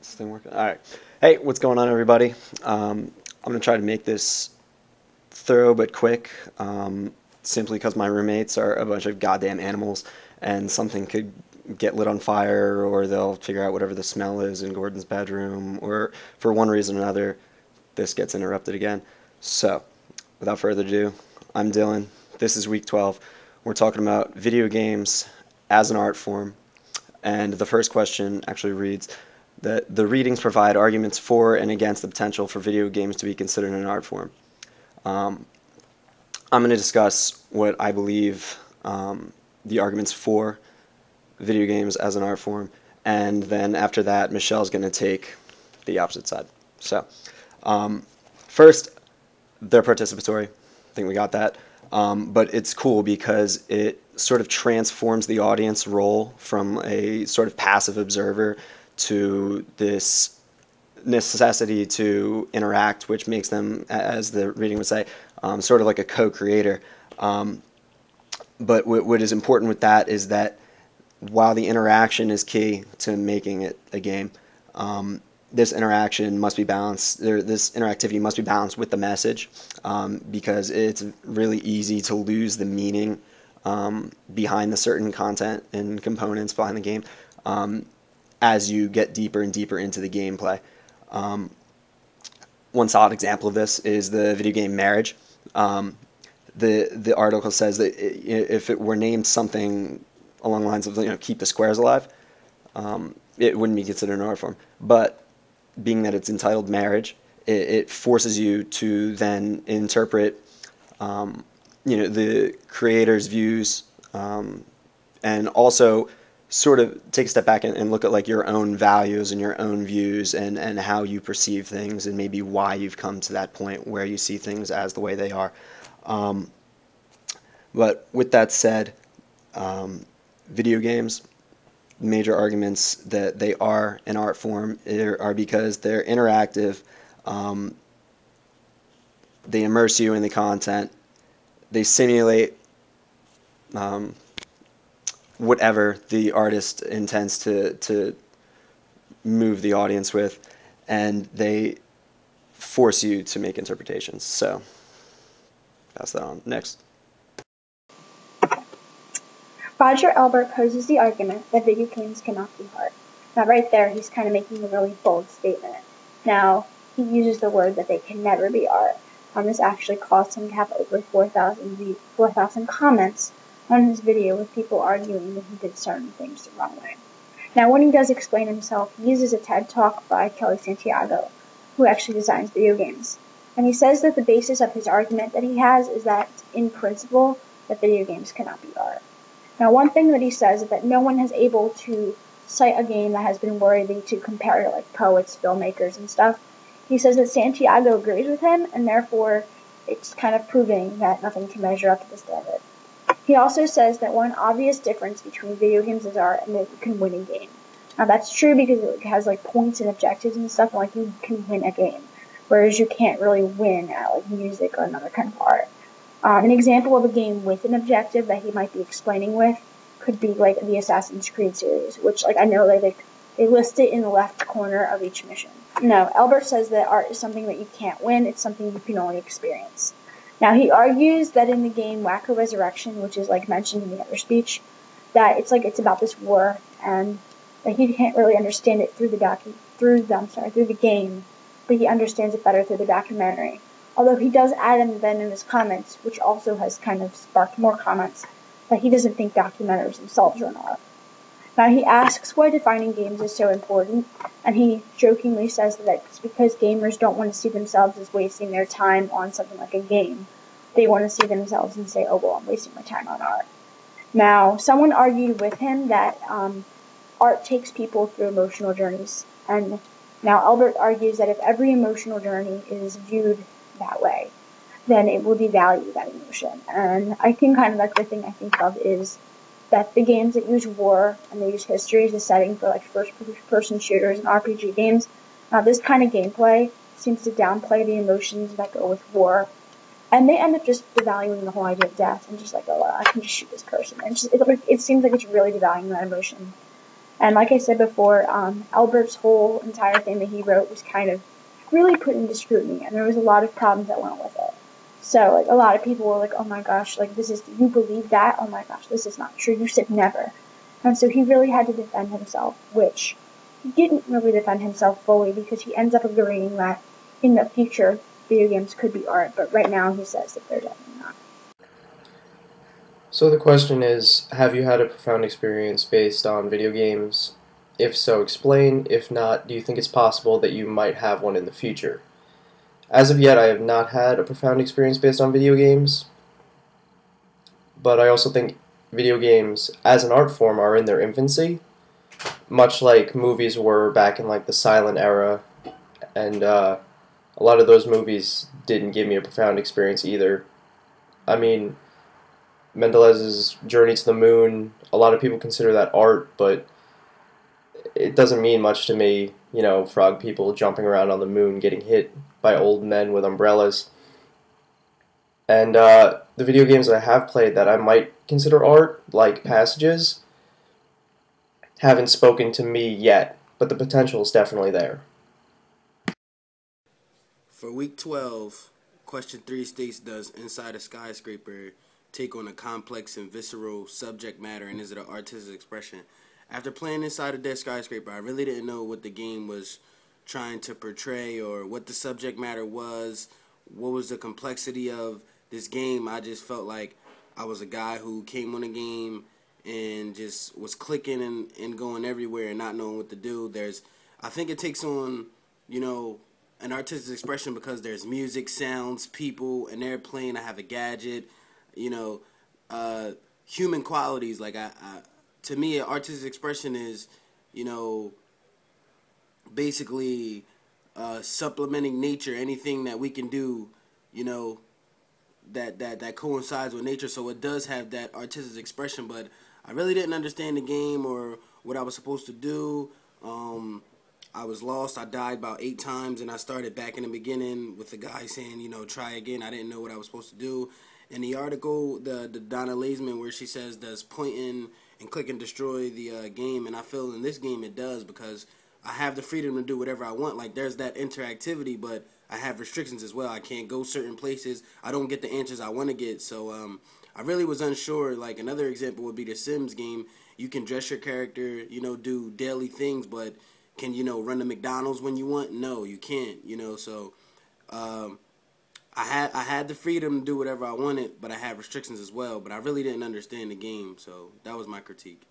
This thing working? All right. Hey, what's going on, everybody? I'm gonna try to make this thorough but quick, simply because my roommates are a bunch of goddamn animals, and something could get lit on fire, or they'll figure out whatever the smell is in Gordon's bedroom, or for one reason or another, this gets interrupted again. So, without further ado, I'm Dylan. This is week 12. We're talking about video games as an art form. And the first question actually reads that the readings provide arguments for and against the potential for video games to be considered an art form. Um, I'm going to discuss what I believe the arguments for video games as an art form, and then after that, Michelle's going to take the opposite side. So, first, they're participatory. I think we got that. But it's cool because it sort of transforms the audience role from a sort of passive observer to this necessity to interact, which makes them, as the reading would say, sort of like a co-creator. But what is important with that is that while the interaction is key to making it a game, this interaction must be balanced. This interactivity must be balanced with the message, because it's really easy to lose the meaning behind the certain content and components behind the game as you get deeper and deeper into the gameplay. One solid example of this is the video game Marriage. The article says that if it were named something along the lines of, keep the squares alive, it wouldn't be considered an art form. But being that it's entitled Marriage, it forces you to then interpret, the creator's views, and also sort of take a step back and look at like your own values and your own views and how you perceive things and maybe why you've come to that point where you see things as the way they are. But with that said, video games, major arguments that they are an art form are because they're interactive, they immerse you in the content, they simulate whatever the artist intends to move the audience with, and they force you to make interpretations. So, pass that on. Next. Roger Ebert poses the argument that video games cannot be art. Now right there, he's kind of making a really bold statement. Now, he uses the word that they can never be art. This actually caused him to have over 4,000 comments on his video with people arguing that he did certain things the wrong way. Now, when he does explain himself, he uses a TED Talk by Kelly Santiago, who actually designs video games. And he says that the basis of his argument that he has is that, in principle, that video games cannot be art. Now, one thing that he says is that no one is able to cite a game that has been worthy to compare to like poets, filmmakers, and stuff. He says that Santiago agrees with him, and therefore it's kind of proving that nothing can measure up to the standard. He also says that one obvious difference between video games as art and that you can win a game. Now that's true because it has like points and objectives and stuff, and like you can win a game, whereas you can't really win at like music or another kind of art. An example of a game with an objective that he might be explaining with could be like the Assassin's Creed series, which like I know they list it in the left corner of each mission. No, Albert says that art is something that you can't win, it's something you can only experience. Now he argues that in the game Wacko Resurrection, which is like mentioned in the other speech, that it's about this war, and that he can't really understand it through the game, but he understands it better through the documentary. Although he does add in his comments, which also has kind of sparked more comments, that he doesn't think documentaries themselves are an art. Now he asks why defining games is so important, and he jokingly says that it's because gamers don't want to see themselves as wasting their time on something like a game. They want to see themselves and say, oh well, I'm wasting my time on art. Now, someone argued with him that art takes people through emotional journeys, and now Albert argues that if every emotional journey is viewed that way, then it will devalue that emotion. And I think kind of like the thing I think of is that the games that use war and they use history as a setting for like first-person shooters and RPG games, this kind of gameplay seems to downplay the emotions that go with war, and they end up just devaluing the whole idea of death and just like, oh, I can just shoot this person. And it seems like it's really devaluing that emotion. And like I said before, Albert's whole entire thing that he wrote was kind of really put into scrutiny, and there was a lot of problems that went with it. So like a lot of people were like, "Oh my gosh, like you believe that? Oh my gosh, this is not true. You said never." And so he really had to defend himself, which he didn't really defend himself fully because he ends up agreeing that in the future video games could be art, but right now he says that they're definitely not. So the question is, have you had a profound experience based on video games? If so, explain. If not, do you think it's possible that you might have one in the future? As of yet, I have not had a profound experience based on video games, but I also think video games as an art form are in their infancy, much like movies were back in like the silent era, and a lot of those movies didn't give me a profound experience either. I mean, Mendelez's Journey to the Moon, a lot of people consider that art, but it doesn't mean much to me, frog people jumping around on the moon getting hit by old men with umbrellas. And the video games that I have played that I might consider art, like Passages, haven't spoken to me yet, but the potential is definitely there. For week 12, question 3 states, does Inside a Skyscraper take on a complex and visceral subject matter, and is it an artistic expression? After playing Inside a Dead Skyscraper, I really didn't know what the game was trying to portray or what the subject matter was, what was the complexity of this game. I just felt like I was a guy who came on a game and just was clicking and going everywhere and not knowing what to do. I think it takes on, an artistic expression because there's music, sounds, people, an airplane. I have a gadget, you know, human qualities. Like to me, an artistic expression is, you know, basically supplementing nature. Anything that we can do, you know, that coincides with nature. So it does have that artistic expression. But I really didn't understand the game or what I was supposed to do. I was lost. I died about 8 times, and I started back in the beginning with the guy saying, try again. I didn't know what I was supposed to do. In the article, the Donna Lazeman, where she says, does pointing and click and destroy the game? And I feel in this game it does, because I have the freedom to do whatever I want. Like, there's that interactivity, but I have restrictions as well. I can't go certain places. I don't get the answers I want to get. So I really was unsure. Like, another example would be the Sims game. You can dress your character, do daily things, but can run the McDonald's when you want? No, you can't. So I had the freedom to do whatever I wanted, but I had restrictions as well. But I really didn't understand the game, so that was my critique.